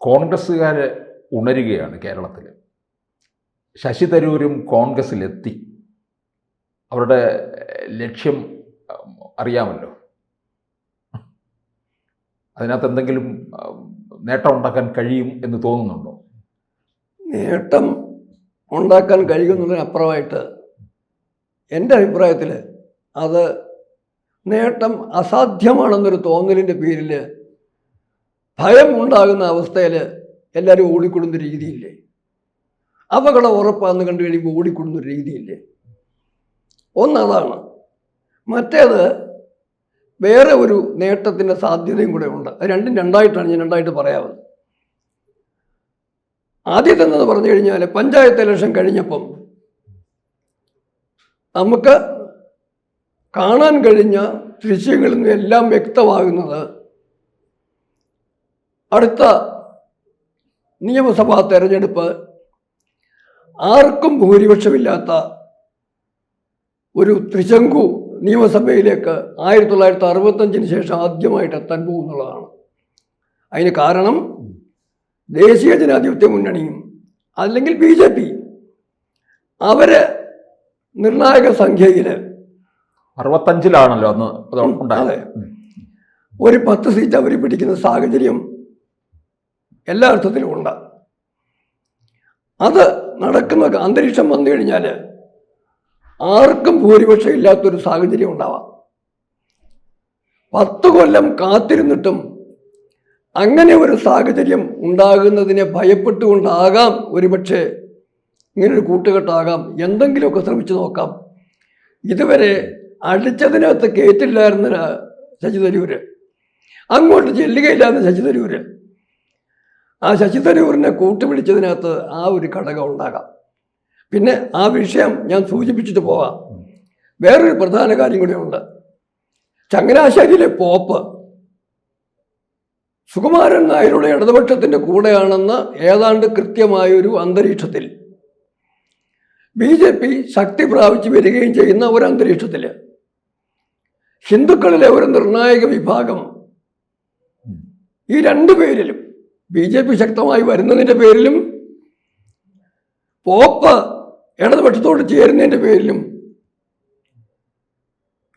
കോൺഗ്രസ്സുകാർ ഉണരുകയാണ് കേരളത്തിൽ. ശശി തരൂരും കോൺഗ്രസ്സിലെത്തി. അവരുടെ ലക്ഷ്യം അറിയാമല്ലോ. അതിനകത്ത് എന്തെങ്കിലും നേട്ടം ഉണ്ടാക്കാൻ കഴിയും എന്ന് തോന്നുന്നുണ്ടോ? നേട്ടം ഉണ്ടാക്കാൻ കഴിയുന്നതിനപ്പുറമായിട്ട് എൻ്റെ അഭിപ്രായത്തിൽ അത് നേട്ടം അസാധ്യമാണെന്നൊരു തോന്നലിൻ്റെ പേരിൽ ഭയം ഉണ്ടാകുന്ന അവസ്ഥയിൽ എല്ലാവരും ഓടിക്കൊടുന്ന രീതിയില്ലേ, അപകടം ഉറപ്പാന്ന് കണ്ടു കഴിയുമ്പോൾ ഓടിക്കൊടുന്ന രീതിയില്ലേ. ഒന്നതാണ്. മറ്റേത് വേറെ ഒരു നേട്ടത്തിൻ്റെ സാധ്യതയും കൂടെ ഉണ്ട്. അത് രണ്ടും രണ്ടായിട്ട് പറയാവുന്നത്. ആദ്യത്തെന്ന് പറഞ്ഞു കഴിഞ്ഞാൽ പഞ്ചായത്ത് ഇലക്ഷൻ കഴിഞ്ഞപ്പം നമുക്ക് കാണാൻ കഴിഞ്ഞ ദൃശ്യങ്ങളിൽ നിന്ന് എല്ലാം വ്യക്തമാകുന്നത് അടുത്ത നിയമസഭാ തെരഞ്ഞെടുപ്പ് ആർക്കും ഭൂരിപക്ഷമില്ലാത്ത ഒരു ത്രിശങ്കു നിയമസഭയിലേക്ക് 1965 ശേഷം ആദ്യമായിട്ട് എത്താൻ പോകുന്നുള്ളതാണ്. അതിന് കാരണം ദേശീയ ജനാധിപത്യ മുന്നണിയും അല്ലെങ്കിൽ BJP അവര് നിർണായക സംഖ്യയിൽ 65-ലാണല്ലോ അന്ന്. അതെ, ഒരു 10 സീറ്റ് അവർ പിടിക്കുന്ന സാഹചര്യം എല്ലാ അർത്ഥത്തിലും ഉണ്ട്. അത് നടക്കുന്ന അന്തരീക്ഷം വന്നു കഴിഞ്ഞാൽ ആർക്കും ഭൂരിപക്ഷം ഇല്ലാത്തൊരു സാഹചര്യം ഉണ്ടാവാം. 10 കൊല്ലം കാത്തിരുന്നിട്ടും അങ്ങനെ ഒരു സാഹചര്യം ഉണ്ടാകുന്നതിനെ ഭയപ്പെട്ടുകൊണ്ടാകാം ഒരുപക്ഷെ ഇങ്ങനൊരു കൂട്ടുകെട്ടാകാം. എന്തെങ്കിലുമൊക്കെ ശ്രമിച്ചു നോക്കാം. ഇതുവരെ അടിച്ചതിനകത്ത് കയറ്റില്ലായിരുന്ന ശശി തരൂര് അങ്ങോട്ട് ചെല്ലുകയില്ലായിരുന്ന ശശി തരൂര് ആ ശശി തരൂരിനെ കൂട്ടുപിടിച്ചതിനകത്ത് ആ ഒരു ഘടകം ഉണ്ടാകാം. പിന്നെ ആ വിഷയം ഞാൻ സൂചിപ്പിച്ചിട്ട് പോവാം. വേറൊരു പ്രധാന കാര്യം കൂടെ ഉണ്ട്. ചങ്ങനാശ്ശേരിയിലെ പോപ്പ് സുകുമാരൻ നായരുടെ ഇടതുപക്ഷത്തിൻ്റെ കൂടെയാണെന്ന് ഏതാണ്ട് കൃത്യമായൊരു അന്തരീക്ഷത്തിൽ BJP ശക്തി പ്രാപിച്ചു വരികയും ചെയ്യുന്ന ഒരു അന്തരീക്ഷത്തിൽ ഹിന്ദുക്കളിലെ ഒരു നിർണായക വിഭാഗം ഈ രണ്ടു പേരിലും BJP ശക്തമായി വരുന്നതിൻ്റെ പേരിലും പോപ്പ് ഇടതുപക്ഷത്തോട് ചേരുന്നതിൻ്റെ പേരിലും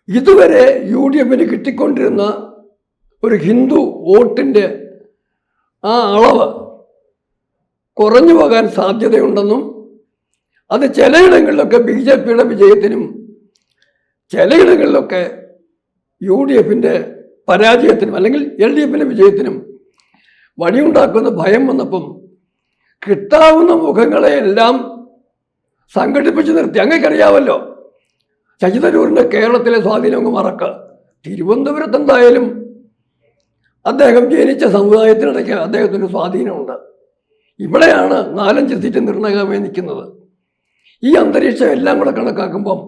ഇതുവരെ UDF കിട്ടിക്കൊണ്ടിരുന്ന ഒരു ഹിന്ദു വോട്ടിൻ്റെ ആ അളവ് കുറഞ്ഞു പോകാൻ സാധ്യതയുണ്ടെന്നും അത് ചിലയിടങ്ങളിലൊക്കെ BJPയുടെ വിജയത്തിനും ചിലയിടങ്ങളിലൊക്കെ UDF പരാജയത്തിനും അല്ലെങ്കിൽ LDF വിജയത്തിനും വഴിയുണ്ടാക്കുന്ന ഭയം വന്നപ്പം കിട്ടാവുന്ന മുഖങ്ങളെയെല്ലാം സംഘടിപ്പിച്ച് നിർത്തി. അങ്ങേക്കറിയാമല്ലോ ശശി തരൂരിൻ്റെ കേരളത്തിലെ സ്വാധീനം അങ്ങ് മറക്കുക. തിരുവനന്തപുരത്ത് എന്തായാലും അദ്ദേഹം ജനിച്ച സമുദായത്തിനിടയ്ക്ക് അദ്ദേഹത്തിന് സ്വാധീനമുണ്ട്. ഇവിടെയാണ് 4-5 സീറ്റ് നിർണായകമായി നിൽക്കുന്നത്. ഈ അന്തരീക്ഷം എല്ലാം കൂടെ കണക്കാക്കുമ്പം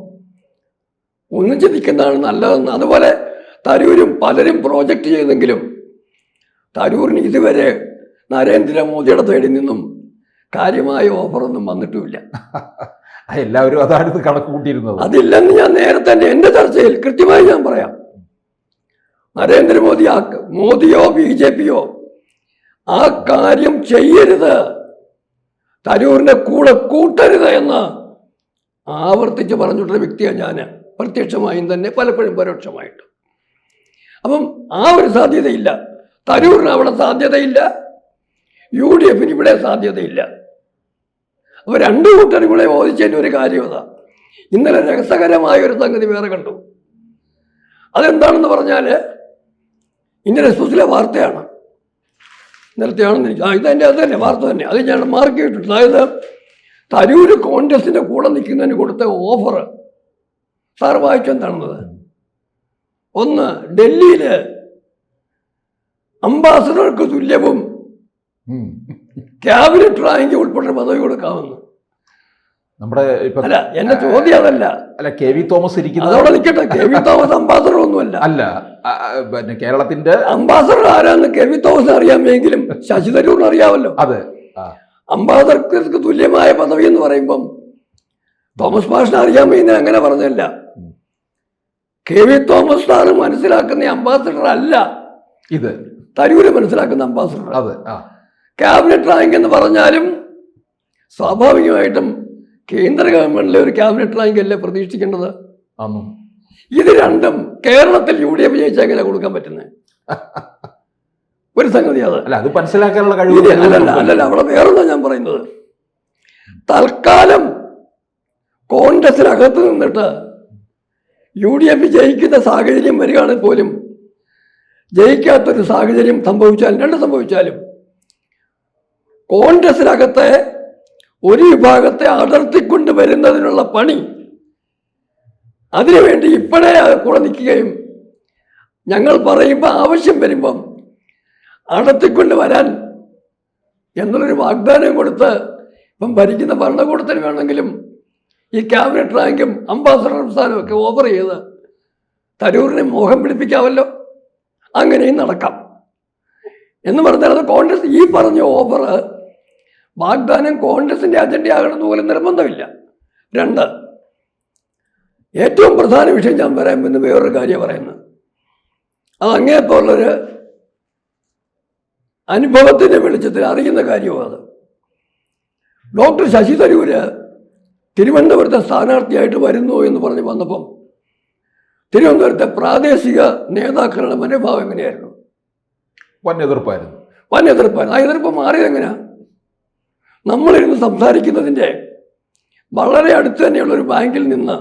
ഒന്നിച്ച് നിൽക്കുന്നതാണ് നല്ലതെന്ന്. അതുപോലെ തരൂരും പലരും പ്രോജക്റ്റ് ചെയ്തെങ്കിലും തരൂരിന് ഇതുവരെ നരേന്ദ്രമോദിയുടെ സൈഡിൽ നിന്നും കാര്യമായ ഓഫറൊന്നും വന്നിട്ടുമില്ല. എല്ലാവരും അതാണ് കണക്ക് കൂട്ടിയിരുന്നത്. അതില്ലെന്ന് ഞാൻ നേരത്തെ തന്നെ എൻ്റെ ചർച്ചയിൽ കൃത്യമായി ഞാൻ പറയാം. നരേന്ദ്രമോദി മോദിയോ BJPയോ ആ കാര്യം ചെയ്യരുത്, തരൂരിനെ കൂടെ കൂട്ടരുത് എന്ന് ആവർത്തിച്ച് പറഞ്ഞിട്ടുള്ള വ്യക്തിയാണ് ഞാൻ, പ്രത്യക്ഷമായും തന്നെ പലപ്പോഴും പരോക്ഷമായിട്ട്. അപ്പം ആ ഒരു സാധ്യതയില്ല. തരൂരിന് അവിടെ സാധ്യതയില്ല, UDF ഇവിടെ സാധ്യതയില്ല. അപ്പോൾ രണ്ടു കൂട്ടരും കൂടെ ഓദിച്ചതിൻ്റെ ഒരു കാര്യം അതാ. ഇന്നലെ രസകരമായ ഒരു സംഗതി വേറെ കണ്ടു. അതെന്താണെന്ന് പറഞ്ഞാൽ ഇന്ത്യൻ എക്സ്പ്രസിലെ വാർത്തയാണ്. ഇന്നലത്തെയാണെന്ന് എനിക്ക് ഇതെൻ്റെ അത് തന്നെ വാർത്ത തന്നെ, അത് ഞാൻ മാർക്ക് ചെയ്തിട്ടുണ്ട്. അതായത് തരൂര് കോൺഗ്രസിൻ്റെ കൂടെ നിൽക്കുന്നതിന് കൊടുത്ത ഓഫർ സാർ വായിച്ചെന്താണെന്നത്. ഒന്ന്, ഡൽഹിയിൽ അംബാസഡർക്ക് തുല്യവും ക്യാബിനറ്റ് റാങ്ക് ഉൾപ്പെടെ പദവി കൊടുക്കാമെന്ന്. നമ്മുടെ അല്ല, എന്റെ ചോദ്യം അതല്ല. അല്ല, KV തോമസ് ഇരിക്കുന്നത് അതോടെ നിൽക്കട്ടെ. KV തോമസ് അംബാസഡർ ഒന്നുമല്ല. അല്ല, പിന്നെ കേരളത്തിന്റെ അംബാസഡർ ആരാന്ന് KV തോമസ് അറിയാമെങ്കിലും ശശി തരൂരിന് അറിയാമല്ലോ. അതെ, അംബാസഡർക്ക് തുല്യമായ പദവി എന്ന് പറയുമ്പം തോമസ് മാഷിനെ അറിയാമെന്ന് അങ്ങനെ പറഞ്ഞല്ല. KV തോമസ് സാറ് മനസ്സിലാക്കുന്ന അംബാസഡർ അല്ല ഇത്, തരൂര് മനസ്സിലാക്കുന്ന അംബാസഡർ. അതെ, ക്യാബിനറ്റ് റാങ്ക് എന്ന് പറഞ്ഞാലും സ്വാഭാവികമായിട്ടും കേന്ദ്ര ഗവൺമെന്റിലെ ഒരു ക്യാബിനറ്റ് റാങ്ക് അല്ലേ പ്രതീക്ഷിക്കേണ്ടത്? ആന്നു. ഇത് രണ്ടും കേരളത്തിൽ UDF ജയിച്ചാൽ എങ്ങനെ കൊടുക്കാൻ പറ്റുന്നത്? ഒരു സംഗതി അത് അല്ല, അത് മനസ്സിലാക്കാനുള്ള കഴിവ് അല്ലല്ല, അവിടെ വേറൊന്നാ ഞാൻ പറയുന്നത്. തൽക്കാലം കോൺഗ്രസിനകത്ത് നിന്നിട്ട് UDF ജയിക്കുന്ന സാഹചര്യം വരികയാണെങ്കിൽ പോലും ജയിക്കാത്തൊരു സാഹചര്യം സംഭവിച്ചാലും കോൺഗ്രസിനകത്തെ ഒരു വിഭാഗത്തെ അടർത്തിക്കൊണ്ട് വരുന്നതിനുള്ള പണി, അതിനുവേണ്ടി ഇപ്പോഴേ കൂടെ നിൽക്കുകയും ഞങ്ങൾ പറയുമ്പോൾ ആവശ്യം വരുമ്പം അടർത്തിക്കൊണ്ട് വരാൻ എന്നുള്ളൊരു വാഗ്ദാനം കൊടുത്ത് ഇപ്പം ഭരിക്കുന്ന ഭരണകൂടത്തിന് വേണമെങ്കിലും ഈ ക്യാബിനറ്റ് റാങ്കും അംബാസഡർ സ്ഥാനവും ഒക്കെ ഓഫർ ചെയ്ത് തരൂരിനെ മോഹം പിടിപ്പിക്കാമല്ലോ. അങ്ങനെയും നടക്കാം എന്ന് പറഞ്ഞാൽ അത് കോൺഗ്രസ് ഈ പറഞ്ഞ ഓഫർ വാഗ്ദാനം കോൺഗ്രസിൻ്റെ അജണ്ടയാകണമെന്ന് പോലും നിർബന്ധമില്ല. 2, ഏറ്റവും പ്രധാന വിഷയം ഞാൻ പറയാൻ പറ്റുന്ന വേറൊരു കാര്യം പറയുന്നത്, അത് അങ്ങേപ്പോലുള്ളൊരു അനുഭവത്തിൻ്റെ വെളിച്ചത്തിൽ അറിയുന്ന കാര്യവും അത്. ഡോക്ടർ ശശി തരൂര് തിരുവനന്തപുരത്തെ സ്ഥാനാർത്ഥിയായിട്ട് വരുന്നു എന്ന് പറഞ്ഞ് വന്നപ്പം തിരുവനന്തപുരത്തെ പ്രാദേശിക നേതാക്കളുടെ മനോഭാവം എങ്ങനെയായിരുന്നു? വൻ എതിർപ്പായിരുന്നു. ആ എതിർപ്പ് മാറിയത് എങ്ങനെയാ? നമ്മളിരുന്ന് സംസാരിക്കുന്നതിൻ്റെ വളരെ അടുത്ത് തന്നെയുള്ളൊരു ബാങ്കിൽ നിന്ന്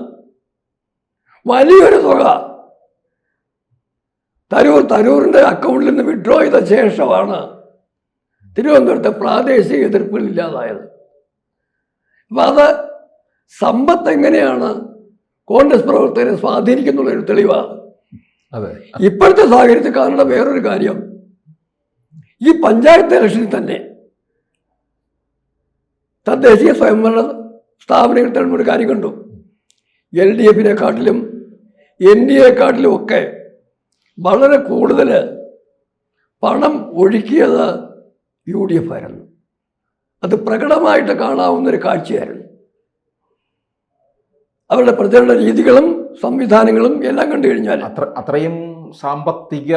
വലിയൊരു തുക തരൂരിൻ്റെ അക്കൗണ്ടിൽ നിന്ന് വിഡ്രോ ചെയ്ത ശേഷമാണ് തിരുവനന്തപുരത്തെ പ്രാദേശിക എതിർപ്പുകൾ ഇല്ലാതായത്. അപ്പം അത് സമ്പത്ത് എങ്ങനെയാണ് കോൺഗ്രസ് പ്രവർത്തകരെ സ്വാധീനിക്കുന്നുള്ളൊരു തെളിവാണ്. അതെ. ഇപ്പോഴത്തെ സാഹചര്യത്തിൽ കാണേണ്ട വേറൊരു കാര്യം, ഈ പഞ്ചായത്ത് ഇലക്ഷനിൽ തന്നെ തദ്ദേശീയ സ്വയംഭരണ സ്ഥാപനങ്ങൾ തമ്മിൽ ഒരു കാര്യം കണ്ടു. LDFനെക്കാട്ടിലും NDAയെക്കാട്ടിലും ഒക്കെ വളരെ കൂടുതൽ പണം ഒഴുക്കിയത് UDF ആയിരുന്നു. അത് പ്രകടമായിട്ട് കാണാവുന്നൊരു കാഴ്ചയായിരുന്നു. അവരുടെ പ്രചരണ രീതികളും സംവിധാനങ്ങളും എല്ലാം കണ്ടു കഴിഞ്ഞാൽ അത്രയും സാമ്പത്തിക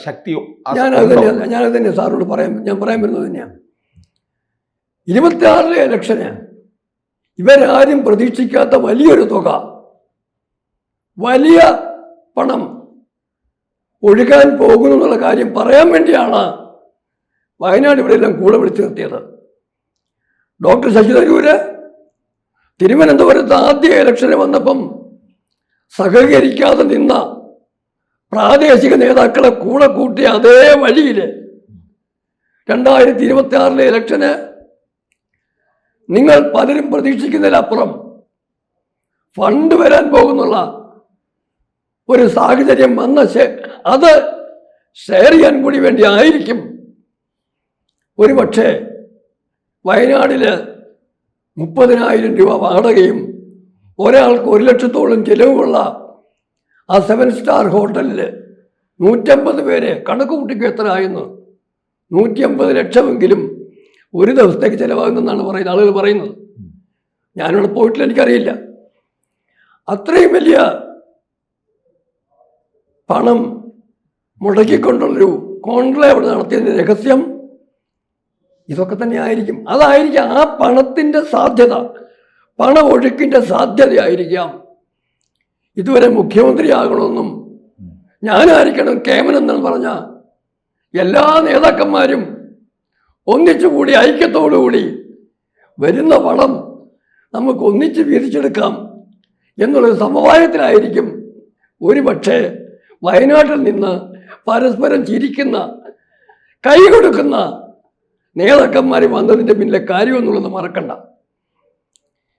ശക്തിയും ഞാനത് തന്നെ സാറിനോട് ഞാൻ പറയാൻ വരുന്നത് തന്നെയാണ്. 26 ഇലക്ഷന് ഇവരാരും പ്രതീക്ഷിക്കാത്ത വലിയൊരു തുക, വലിയ പണം ഒഴുകാൻ പോകുന്നു എന്നുള്ള കാര്യം പറയാൻ വേണ്ടിയാണ് വയനാട് ഇവിടെയെല്ലാം കൂടെ വിളിച്ചു നിർത്തിയത്. ഡോക്ടർ ശശി തരൂര് തിരുവനന്തപുരത്ത് ആദ്യ ഇലക്ഷന് വന്നപ്പം സഹകരിക്കാതെ നിന്ന പ്രാദേശിക നേതാക്കളെ കൂടെ കൂട്ടിയ അതേ വഴിയിൽ 2026 ഇലക്ഷന് നിങ്ങൾ പലരും പ്രതീക്ഷിക്കുന്നതിലപ്പുറം ഫണ്ട് വരാൻ പോകുന്നുള്ള ഒരു സാഹചര്യം വന്ന അത് ഷെയർ ചെയ്യാൻ കൂടി വേണ്ടി ആയിരിക്കും ഒരു പക്ഷേ വയനാടിൽ 30,000 രൂപ വാടകയും ഒരാൾക്ക് 1 ലക്ഷത്തോളം ചിലവുള്ള ആ 7 സ്റ്റാർ ഹോട്ടലിൽ 150 പേരെ കണക്ക് കൂട്ടിക്ക് എത്ര ആയെന്ന് 150 ലക്ഷമെങ്കിലും ഒരു ദിവസത്തേക്ക് ചിലവാകുന്നെന്നാണ് ആളുകൾ പറയുന്നത്. ഞാനിവിടെ പോയിട്ടില്ല, എനിക്കറിയില്ല. അത്രയും വലിയ പണം മുടക്കിക്കൊണ്ടുള്ളൊരു കോൺക്ലേവ് നടത്തിയതിൻ്റെ രഹസ്യം ഇതൊക്കെ തന്നെ ആയിരിക്കും. അതായിരിക്കാം ആ പണത്തിൻ്റെ സാധ്യത, പണ ഒഴുക്കിൻ്റെ സാധ്യതയായിരിക്കാം ഇതുവരെ മുഖ്യമന്ത്രിയാകണമെന്നും ഞാനായിരിക്കണം കേമനെന്ന് പറഞ്ഞ എല്ലാ നേതാക്കന്മാരും ഒന്നിച്ചുകൂടി ഐക്യത്തോടുകൂടി വരുന്ന പണം നമുക്ക് ഒന്നിച്ച് വീതിച്ചെടുക്കാം എന്നുള്ളൊരു സമവായത്തിലായിരിക്കും ഒരു പക്ഷേ വയനാട്ടിൽ നിന്ന് പരസ്പരം ചിരിക്കുന്ന കൈ കൊടുക്കുന്ന നേതാക്കന്മാർ വന്നതിൻ്റെ പിന്നിലെ കാര്യം എന്നുള്ളത് മറക്കണ്ട.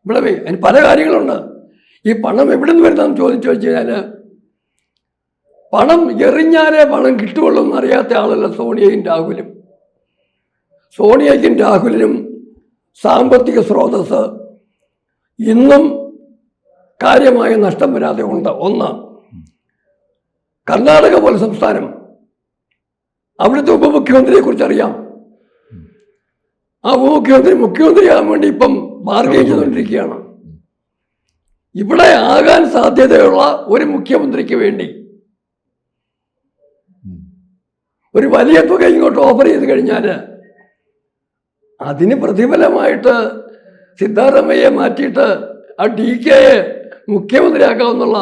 ഇവിടെ അതിന് പല കാര്യങ്ങളുണ്ട്. ഈ പണം എവിടെ നിന്ന് വരുന്നതെന്ന് ചോദിച്ചു വെച്ച് കഴിഞ്ഞാൽ പണം എറിഞ്ഞാലേ പണം കിട്ടുകയുള്ളൂ എന്നറിയാത്ത ആളല്ല സോണിയയും രാഹുലും. സോണിയയ്ക്കും രാഹുലിനും സാമ്പത്തിക സ്രോതസ് ഇന്നും കാര്യമായ നഷ്ടം വരാതെ ഉണ്ട്. ഒന്ന്, കർണാടക പോലെ സംസ്ഥാനം, അവിടുത്തെ ഉപമുഖ്യമന്ത്രിയെ കുറിച്ച് അറിയാം. ആ മുഖ്യമന്ത്രിയാകാൻ വേണ്ടി ഇപ്പം ബാർഗെയിൻ ചെയ്തുകൊണ്ടിരിക്കുകയാണ്. ഇവിടെ ആകാൻ സാധ്യതയുള്ള ഒരു മുഖ്യമന്ത്രിക്ക് വേണ്ടി ഒരു വലിയ തുക ഇങ്ങോട്ട് ഓഫർ ചെയ്ത് കഴിഞ്ഞാൽ അതിന് പ്രതിഫലമായിട്ട് സിദ്ധാരാമയ്യെ മാറ്റിയിട്ട് ആ DK മുഖ്യമന്ത്രിയാക്കാമെന്നുള്ള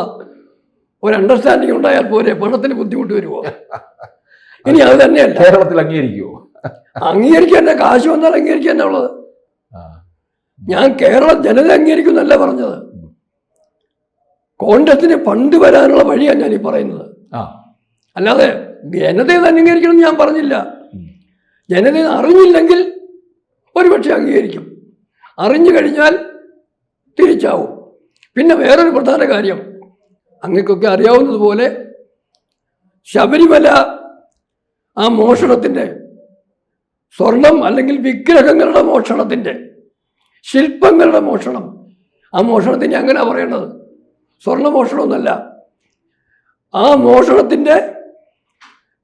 ഒരു അണ്ടർസ്റ്റാൻഡിങ് ഉണ്ടായാൽ പോരെ, പണത്തിന് ബുദ്ധിമുട്ട് വരുമോ? ഇനി അത് തന്നെയല്ല, കേരളത്തിൽ അംഗീകരിക്കുമോ? അംഗീകരിക്കാൻ കാശ് വന്നാൽ അംഗീകരിക്കാൻ ഉള്ളത്. ഞാൻ കേരള ജനത അംഗീകരിക്കുന്നല്ല പറഞ്ഞത്, കോൺഗ്രസിന് ഫണ്ട് വരാനുള്ള വഴിയാണ് ഞാൻ ഈ പറയുന്നത്. അല്ലാതെ ജനതയെ അംഗീകരിക്കണം ഞാൻ പറഞ്ഞില്ല. ജനതയെ അറിഞ്ഞില്ലെങ്കിൽ ഒരുപക്ഷെ അംഗീകരിക്കും, അറിഞ്ഞു കഴിഞ്ഞാൽ തിരിച്ചാവും. പിന്നെ വേറൊരു പ്രധാന കാര്യം, അങ്ങക്കൊക്കെ അറിയാവുന്നതുപോലെ ശബരിമല ആ മോഷണത്തിൻ്റെ, സ്വർണം അല്ലെങ്കിൽ വിഗ്രഹങ്ങളുടെ മോഷണത്തിൻ്റെ, ശില്പങ്ങളുടെ മോഷണം, ആ മോഷണത്തിൻ്റെ അങ്ങനെ പറയേണ്ടത്, സ്വർണ്ണമോഷണമൊന്നുമല്ല, ആ മോഷണത്തിൻ്റെ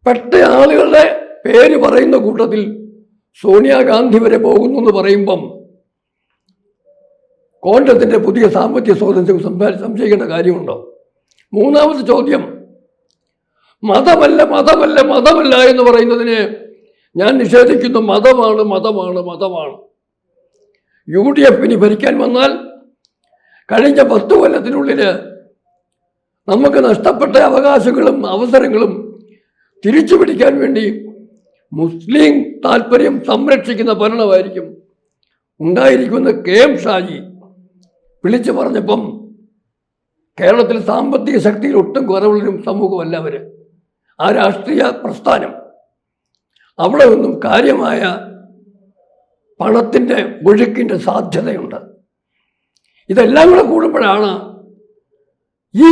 പെട്ട ആളുകളുടെ പേര് പറയുന്ന കൂട്ടത്തിൽ സോണിയാഗാന്ധി വരെ പോകുന്നു എന്ന് പറയുമ്പം കോൺഗ്രസിൻ്റെ പുതിയ സാമ്പത്തിക സ്വാതന്ത്ര്യം സംശയിക്കേണ്ട കാര്യമുണ്ടോ? മൂന്നാമത്തെ ചോദ്യം, മതമല്ല മതമല്ല മതമല്ല എന്ന് പറയുന്നതിനെ ഞാൻ നിഷേധിക്കുന്നു. മതമാണ് മതമാണ് മതമാണ്. UDF ഭരിക്കാൻ വന്നാൽ കഴിഞ്ഞ 10 കൊല്ലത്തിനുള്ളിൽ നമുക്ക് നഷ്ടപ്പെട്ട അവകാശങ്ങളും അവസരങ്ങളും തിരിച്ചു പിടിക്കാൻ വേണ്ടി മുസ്ലിം താല്പര്യം സംരക്ഷിക്കുന്ന ഭരണമായിരിക്കും ഉണ്ടായിരിക്കുമെന്ന് KM ഷാജി വിളിച്ചു പറഞ്ഞപ്പം കേരളത്തിൽ സാമ്പത്തിക ശക്തിയിൽ ഒട്ടും കുറവുള്ളൊരു സമൂഹമല്ല അവർ. ആ രാഷ്ട്രീയ പ്രസ്ഥാനം അവിടെ നിന്നും കാര്യമായ പണത്തിൻ്റെ ഒഴുക്കിൻ്റെ സാധ്യതയുണ്ട്. ഇതെല്ലാം കൂടെ കൂടുമ്പോഴാണ് ഈ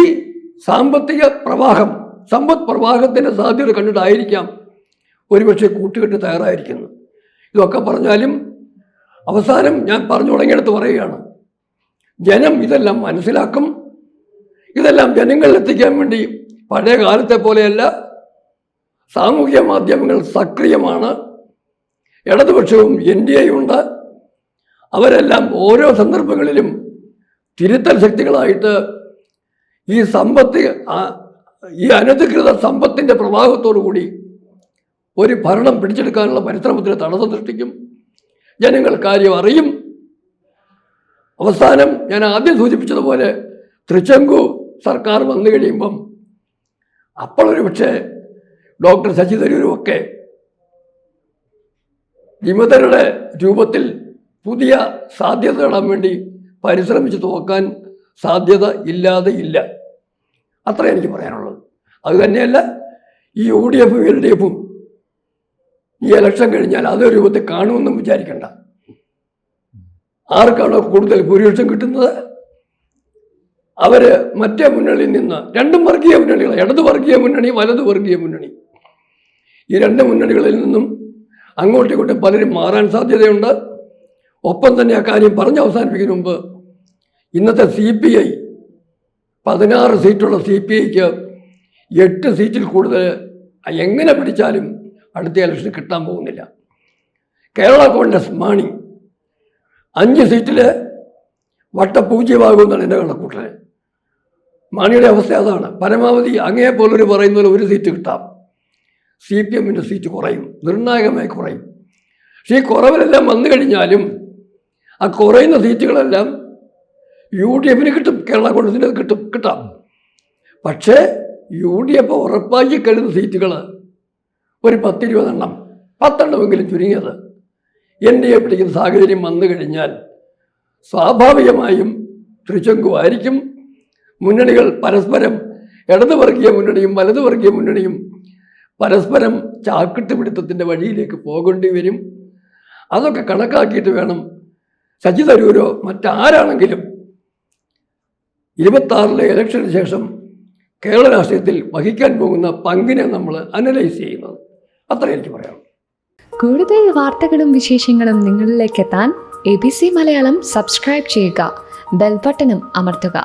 സാമ്പത്തിക പ്രവാഹം, സമ്പദ് പ്രവാഹത്തിൻ്റെ സാധ്യത കണ്ടിട്ടായിരിക്കാം ഒരുപക്ഷെ കൂട്ടുകെട്ട് തയ്യാറായിരിക്കുന്നത്. ഇതൊക്കെ പറഞ്ഞാലും അവസാനം ഞാൻ പറഞ്ഞു തുടങ്ങിയെടുത്ത് പറയുകയാണ്, ജനം ഇതെല്ലാം മനസ്സിലാക്കും. ഇതെല്ലാം ജനങ്ങളിലെത്തിക്കാൻ വേണ്ടി പഴയ കാലത്തെ പോലെയല്ല, സാമൂഹ്യ മാധ്യമങ്ങൾ സക്രിയമാണ്, ഇടതുപക്ഷവും NDAയും ഉണ്ട്. അവരെല്ലാം ഓരോ സന്ദർഭങ്ങളിലും തിരുത്തൽ ശക്തികളായിട്ട് ഈ അനധികൃത സമ്പത്തിൻ്റെ പ്രവാഹത്തോടു കൂടി ഒരു ഭരണം പിടിച്ചെടുക്കാനുള്ള പരിശ്രമത്തിന് തടസ്സം സൃഷ്ടിക്കും. ജനങ്ങൾ കാര്യം അറിയും. അവസാനം ഞാൻ ആദ്യം സൂചിപ്പിച്ചതുപോലെ തൃച്ചങ്കു സർക്കാർ വന്നു കഴിയുമ്പം അപ്പോഴൊരു പക്ഷേ ഡോക്ടർ ശശി തരൂരുമൊക്കെ വിമതരുടെ രൂപത്തിൽ പുതിയ സാധ്യത നേടാൻ വേണ്ടി പരിശ്രമിച്ച് നോക്കാൻ സാധ്യത ഇല്ലാതെ ഇല്ല. അത്ര എനിക്ക് പറയാനുള്ളത്. അത് തന്നെയല്ല, ഈ UDF LDFും ഈ ഇലക്ഷൻ കഴിഞ്ഞാൽ അതേ രൂപത്തിൽ കാണുമെന്നും വിചാരിക്കണ്ട. ആർക്കാണോ കൂടുതൽ ഭൂരിപക്ഷം കിട്ടുന്നത് അവർ മറ്റേ മുന്നണിയിൽ നിന്ന്, രണ്ടും വർഗീയ മുന്നണികൾ, ഇടത് വർഗീയ മുന്നണി, വലത് വർഗീയ മുന്നണി, ഈ 2 മുന്നണികളിൽ നിന്നും അങ്ങോട്ടും ഇങ്ങോട്ടും പലരും മാറാൻ സാധ്യതയുണ്ട്. ഒപ്പം തന്നെ ആ കാര്യം പറഞ്ഞ് അവസാനിപ്പിക്കുന്നതിന് മുമ്പ് ഇന്നത്തെ CPI 16 സീറ്റുള്ള CPIക്ക് 8 സീറ്റിൽ കൂടുതൽ എങ്ങനെ പിടിച്ചാലും അടുത്ത ഇലക്ഷന് കിട്ടാൻ പോകുന്നില്ല. കേരള കോൺഗ്രസ് മാണി 5 സീറ്റിൽ വട്ടപൂജ്യമാകുമെന്നാണ് എൻ്റെ കണക്കൂട്ടൽ. മാണിയുടെ അവസ്ഥ അതാണ്. പരമാവധി അങ്ങേപ്പോലൊരു പറയുന്ന പോലെ 1 സീറ്റ് കിട്ടാം. CPMൻ്റെ സീറ്റ് കുറയും, നിർണായകമായി കുറയും. പക്ഷേ ഈ കുറവിലെല്ലാം വന്നു കഴിഞ്ഞാലും ആ കുറയുന്ന സീറ്റുകളെല്ലാം UDFന് കിട്ടും, കേരള കോൺഗ്രസിന് കിട്ടാം. പക്ഷേ UDF ഉറപ്പാക്കി കഴിയുന്ന സീറ്റുകൾ ഒരു 10-20 എണ്ണം, 10 എണ്ണമെങ്കിലും ചുരുങ്ങിയത് NDA പിടിക്കുന്ന സാഹചര്യം വന്നു കഴിഞ്ഞാൽ സ്വാഭാവികമായും തൃച്ചങ്കുവായിരിക്കും. മുന്നണികൾ പരസ്പരം, ഇടത് വർഗീയ മുന്നണിയും വലത് വർഗീയ മുന്നണിയും പരസ്പരം ചാക്കിട്ട് പിടുത്തത്തിൻ്റെ വഴിയിലേക്ക് പോകേണ്ടി വരും. അതൊക്കെ കണക്കാക്കിയിട്ട് വേണം ശശി തരൂരോ മറ്റാരാണെങ്കിലും 26 ഇലക്ഷന് ശേഷം കേരള രാഷ്ട്രീയത്തിൽ വഹിക്കാൻ പോകുന്ന പങ്കിനെ നമ്മൾ അനലൈസ് ചെയ്യുന്നത്. അത്ര എനിക്ക് പറയാം. കൂടുതൽ വാർത്തകളും വിശേഷങ്ങളും നിങ്ങളിലേക്ക് എത്താൻ ABC മലയാളം സബ്സ്ക്രൈബ് ചെയ്യുക, ബെൽ ബട്ടണും അമർത്തുക.